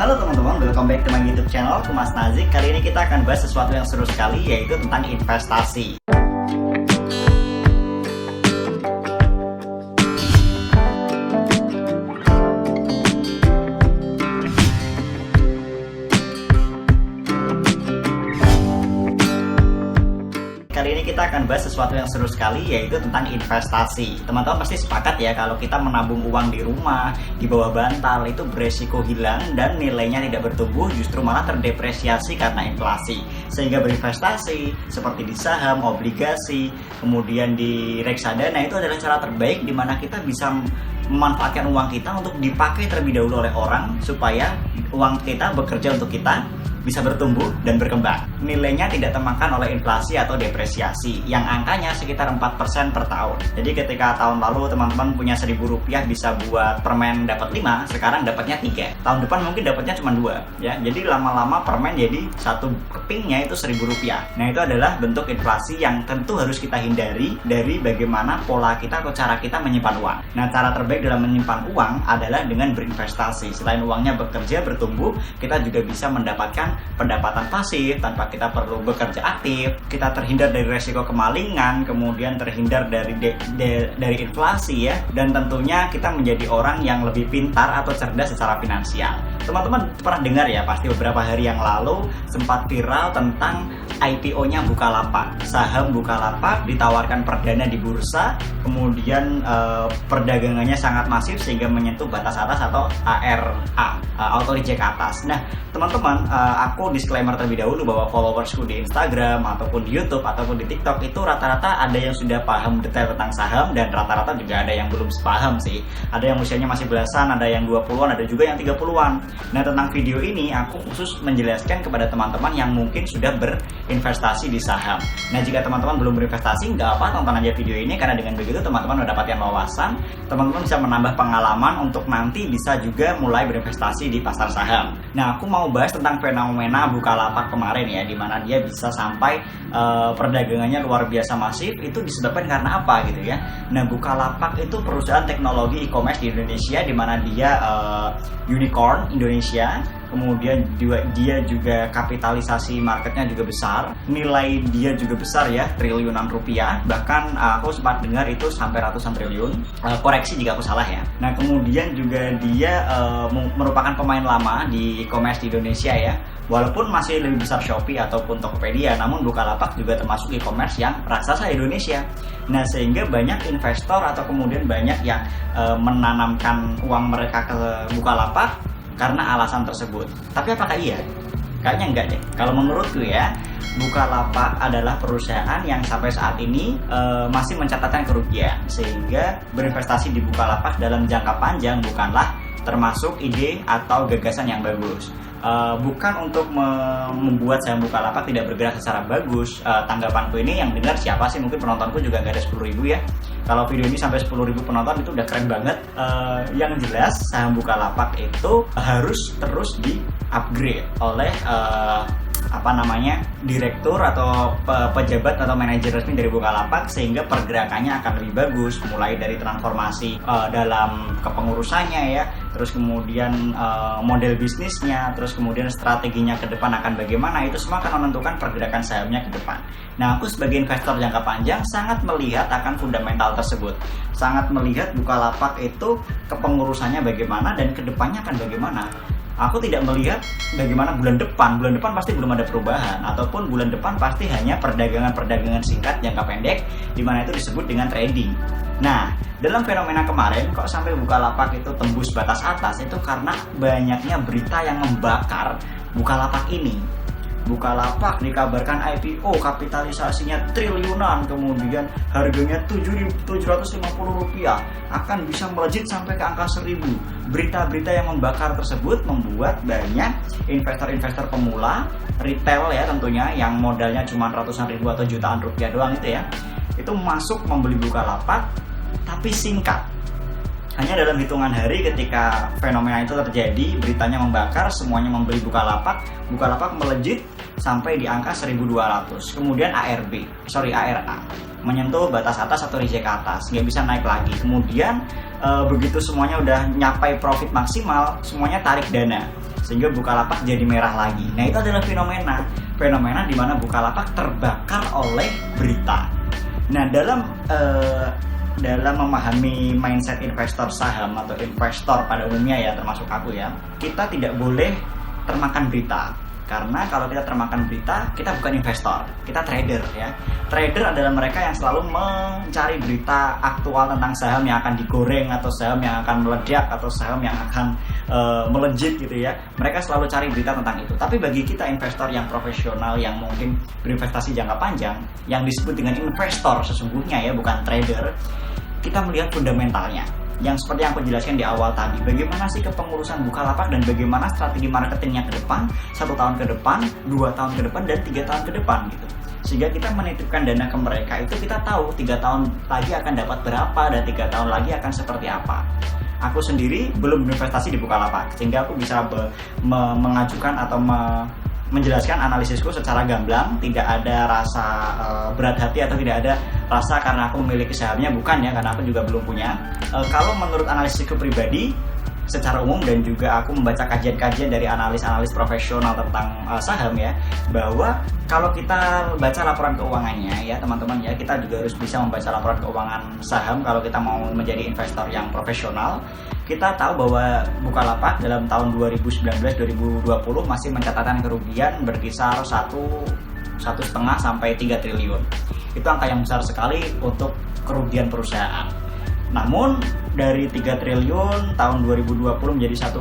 Halo teman-teman, welcome back to my YouTube channel, aku Mas Nazik. Kali ini kita akan bahas sesuatu yang seru sekali, yaitu tentang investasi. Kali ini kita akan bahas sesuatu yang seru sekali, yaitu tentang investasi. Teman-teman pasti sepakat ya, kalau kita menabung uang di rumah, di bawah bantal, itu beresiko hilang dan nilainya tidak bertumbuh, justru malah terdepresiasi karena inflasi. Sehingga berinvestasi seperti di saham, obligasi, kemudian di reksadana, itu adalah cara terbaik di mana kita bisa memanfaatkan uang kita untuk dipakai terlebih dahulu oleh orang, supaya uang kita bekerja untuk kita, bisa bertumbuh dan berkembang. Nilainya tidak termakan oleh inflasi atau depresiasi yang angkanya sekitar 4% per tahun. Jadi ketika tahun lalu teman-teman punya Rp1.000 bisa buat permen dapat 5, sekarang dapatnya 3. Tahun depan mungkin dapatnya cuma 2 ya. Jadi lama-lama permen jadi satu kepingnya itu Rp1.000. Nah, itu adalah bentuk inflasi yang tentu harus kita hindari dari bagaimana pola kita atau cara kita menyimpan uang. Nah, cara terbaik dalam menyimpan uang adalah dengan berinvestasi. Selain uangnya bekerja, bertumbuh, kita juga bisa mendapatkan pendapatan pasif tanpa kita perlu bekerja aktif. Kita terhindar dari resiko kemalingan, kemudian terhindar dari inflasi ya, dan tentunya kita menjadi orang yang lebih pintar atau cerdas secara finansial. Teman-teman pernah dengar ya, pasti beberapa hari yang lalu sempat viral tentang IPO-nya Bukalapak. Saham Bukalapak ditawarkan perdana di bursa, kemudian perdagangannya sangat masif sehingga menyentuh batas atas atau ARA, auto reject atas. Nah, teman-teman, aku disclaimer terlebih dahulu bahwa followersku di Instagram ataupun di YouTube ataupun di TikTok itu rata-rata ada yang sudah paham detail tentang saham, dan rata-rata juga ada yang belum sepaham sih. Ada yang usianya masih belasan, ada yang 20-an, ada juga yang 30-an. Nah, tentang video ini aku khusus menjelaskan kepada teman-teman yang mungkin sudah berinvestasi di saham. Nah, jika teman-teman belum berinvestasi, nggak apa, tonton aja video ini, karena dengan begitu teman-teman mendapatkan wawasan, teman-teman bisa menambah pengalaman untuk nanti bisa juga mulai berinvestasi di pasar saham. Nah, aku mau bahas tentang fenomena Bukalapak kemarin ya, di mana dia bisa sampai perdagangannya luar biasa masif. Itu disebabkan karena apa gitu ya. Nah, Bukalapak itu perusahaan teknologi e-commerce di Indonesia, di mana dia unicorn Indonesia. Kemudian dia juga kapitalisasi marketnya juga besar, nilai dia juga besar ya, triliunan rupiah. Bahkan aku sempat dengar itu sampai ratusan triliun, koreksi jika aku salah ya. Nah, kemudian juga dia merupakan pemain lama di e-commerce di Indonesia ya. Walaupun masih lebih besar Shopee ataupun Tokopedia, namun Bukalapak juga termasuk e-commerce yang raksasa Indonesia. Nah, sehingga banyak investor atau kemudian banyak yang menanamkan uang mereka ke Bukalapak karena alasan tersebut. Tapi apakah iya? Kayaknya enggak deh. Kalau menurutku ya, Bukalapak adalah perusahaan yang sampai saat ini masih mencatatkan kerugian, sehingga berinvestasi di Bukalapak dalam jangka panjang bukanlah termasuk ide atau gagasan yang bagus. Bukan untuk membuat saham Bukalapak tidak bergerak secara bagus. Tanggapanku ini, yang dengar siapa sih? Mungkin penontonku juga nggak ada 10.000 ya. Kalau video ini sampai 10.000 penonton itu udah keren banget. Yang jelas saham Bukalapak itu harus terus di-upgrade oleh direktur atau pejabat atau manajer resmi dari Bukalapak, sehingga pergerakannya akan lebih bagus, mulai dari transformasi dalam kepengurusannya ya, terus kemudian model bisnisnya, terus kemudian strateginya ke depan akan bagaimana. Itu semua akan menentukan pergerakan sahamnya ke depan. Nah, aku sebagai investor jangka panjang sangat melihat akan fundamental tersebut, sangat melihat Bukalapak itu kepengurusannya bagaimana dan ke depannya akan bagaimana. Aku tidak melihat bagaimana bulan depan pasti belum ada perubahan, ataupun bulan depan pasti hanya perdagangan singkat jangka pendek, di mana itu disebut dengan trading. Nah, dalam fenomena kemarin kok sampai Bukalapak itu tembus batas atas, itu karena banyaknya berita yang membakar Bukalapak ini. Bukalapak dikabarkan IPO, kapitalisasinya triliunan, kemudian harganya Rp7.750, akan bisa melejit sampai ke angka 1.000. Berita-berita yang membakar tersebut membuat banyak investor-investor pemula, retail ya tentunya, yang modalnya cuma ratusan ribu atau jutaan rupiah doang itu masuk membeli Bukalapak, tapi singkat. Hanya dalam hitungan hari ketika fenomena itu terjadi, beritanya membakar, semuanya membeli Bukalapak melejit sampai di angka 1.200. Kemudian ARA menyentuh batas atas atau reject ke atas, nggak bisa naik lagi. Kemudian begitu semuanya udah nyapai profit maksimal, semuanya tarik dana, sehingga Bukalapak jadi merah lagi. Nah, itu adalah fenomena di mana Bukalapak terbakar oleh berita. Nah, dalam memahami mindset investor saham atau investor pada umumnya ya, termasuk aku ya, kita tidak boleh termakan berita. Karena kalau kita termakan berita, kita bukan investor, kita trader ya. Trader adalah mereka yang selalu mencari berita aktual tentang saham yang akan digoreng, atau saham yang akan meledak, atau saham yang akan melejit gitu ya. Mereka selalu cari berita tentang itu. Tapi bagi kita investor yang profesional, yang mungkin berinvestasi jangka panjang, yang disebut dengan investor sesungguhnya ya, bukan trader, kita melihat fundamentalnya. Yang seperti yang aku jelaskan di awal tadi, bagaimana sih kepengurusan Bukalapak dan bagaimana strategi marketingnya ke depan, 1 tahun ke depan, 2 tahun ke depan, dan 3 tahun ke depan gitu. Sehingga kita menitipkan dana ke mereka itu, kita tahu 3 tahun lagi akan dapat berapa dan 3 tahun lagi akan seperti apa. Aku sendiri belum berinvestasi di Bukalapak, sehingga aku bisa mengajukan atau menjelaskan analisisku secara gamblang, tidak ada rasa berat hati atau tidak ada rasa karena aku memiliki sahamnya, bukan ya, karena aku juga belum punya. Kalau menurut analisisku pribadi secara umum, dan juga aku membaca kajian-kajian dari analis-analis profesional tentang saham ya, bahwa kalau kita baca laporan keuangannya ya teman-teman ya, kita juga harus bisa membaca laporan keuangan saham kalau kita mau menjadi investor yang profesional. Kita tahu bahwa Bukalapak dalam tahun 2019-2020 masih mencatatkan kerugian berkisar 1,5 sampai 3 triliun. Itu angka yang besar sekali untuk kerugian perusahaan. Namun dari 3 triliun tahun 2020 menjadi 1,6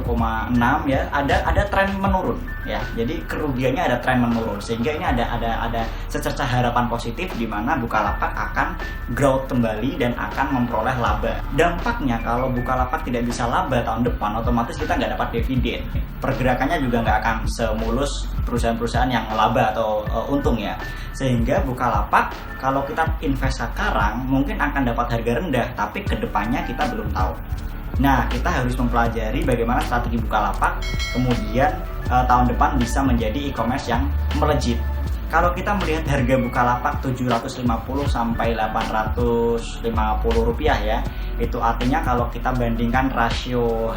ya, ada tren menurun ya. Jadi kerugiannya ada tren menurun, sehingga ini ada secercah harapan positif di mana Bukalapak akan growth kembali dan akan memperoleh laba. Dampaknya kalau Bukalapak tidak bisa laba tahun depan, otomatis kita nggak dapat dividen. Pergerakannya juga nggak akan semulus perusahaan-perusahaan yang laba atau untung ya. Sehingga Bukalapak kalau kita invest sekarang mungkin akan dapat harga rendah, tapi kedepannya kita belum tahu. Nah, kita harus mempelajari bagaimana strategi Bukalapak kemudian tahun depan bisa menjadi e-commerce yang melejit. Kalau kita melihat harga Bukalapak 750 sampai 850 rupiah ya, itu artinya kalau kita bandingkan rasio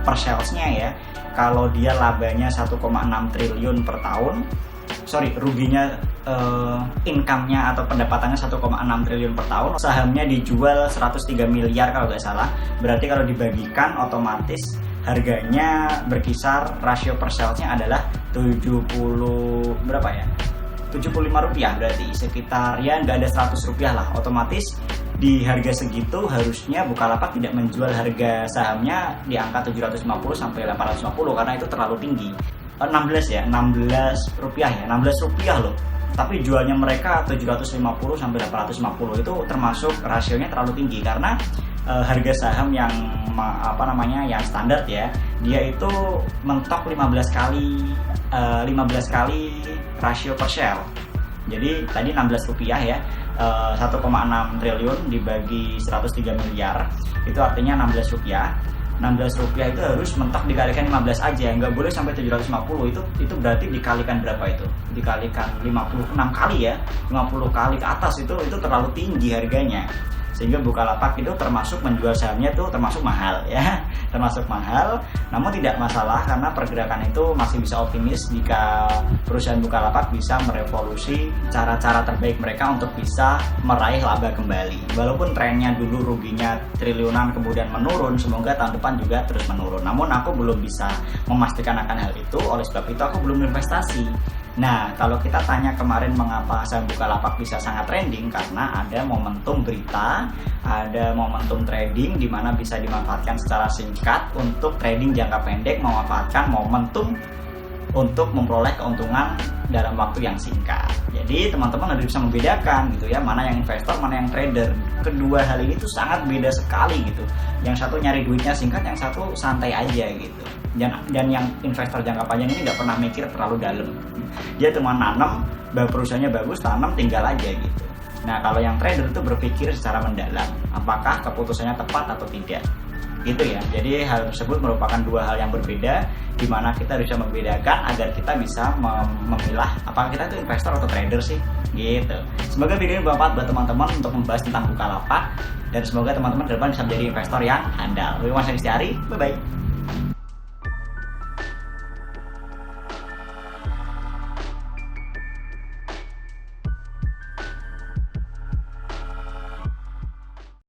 per salesnya ya, kalau dia labanya 1,6 triliun per tahun, ruginya income-nya atau pendapatannya 1,6 triliun per tahun, sahamnya dijual 103 miliar kalau nggak salah, berarti kalau dibagikan otomatis harganya berkisar, rasio per salesnya adalah 75 rupiah, berarti sekitar ya nggak ada 100 rupiah lah. Otomatis di harga segitu harusnya Bukalapak tidak menjual harga sahamnya di angka 750 sampai 850 karena itu terlalu tinggi. 16 rupiah ya, 16 rupiah loh. Tapi jualnya mereka 750 sampai 850, itu termasuk rasionya terlalu tinggi karena harga saham yang yang standar ya, dia itu mentok 15 kali rasio per share. Jadi tadi 16 rupiah ya, 1,6 triliun dibagi 103 miliar, itu artinya 16 rupiah. 16 rupiah itu harus mentok dikalikan 15 aja, nggak boleh sampai 750. Itu berarti dikalikan berapa itu? Dikalikan 56 kali ya, 50 kali ke atas, itu terlalu tinggi harganya. Sehingga Bukalapak itu termasuk menjual sahamnya itu termasuk mahal ya, termasuk mahal. Namun tidak masalah karena pergerakan itu masih bisa optimis jika perusahaan Bukalapak bisa merevolusi cara-cara terbaik mereka untuk bisa meraih laba kembali. Walaupun trennya dulu ruginya triliunan kemudian menurun, semoga tahun depan juga terus menurun. Namun aku belum bisa memastikan akan hal itu, oleh sebab itu aku belum investasi. Nah, kalau kita tanya kemarin mengapa saham Bukalapak bisa sangat trending, karena ada momentum berita, ada momentum trading di mana bisa dimanfaatkan secara singkat untuk trading jangka pendek, memanfaatkan momentum untuk memperoleh keuntungan dalam waktu yang singkat. Jadi teman-teman harus bisa membedakan gitu ya, mana yang investor, mana yang trader. Kedua hal ini tuh sangat beda sekali gitu. Yang satu nyari duitnya singkat, yang satu santai aja gitu. Dan yang investor jangka panjang ini nggak pernah mikir terlalu dalam. Dia cuma nanam, perusahaannya bagus, tanam tinggal aja gitu. Nah, kalau yang trader itu berpikir secara mendalam, apakah keputusannya tepat atau tidak. gitu ya. Jadi hal tersebut merupakan dua hal yang berbeda, di mana kita bisa membedakan agar kita bisa memilah apakah kita itu investor atau trader sih gitu. Semoga video ini bermanfaat buat teman-teman untuk membahas tentang Bukalapak, dan semoga teman-teman ke depan bisa menjadi investor yang handal. Terima kasih, bye bye.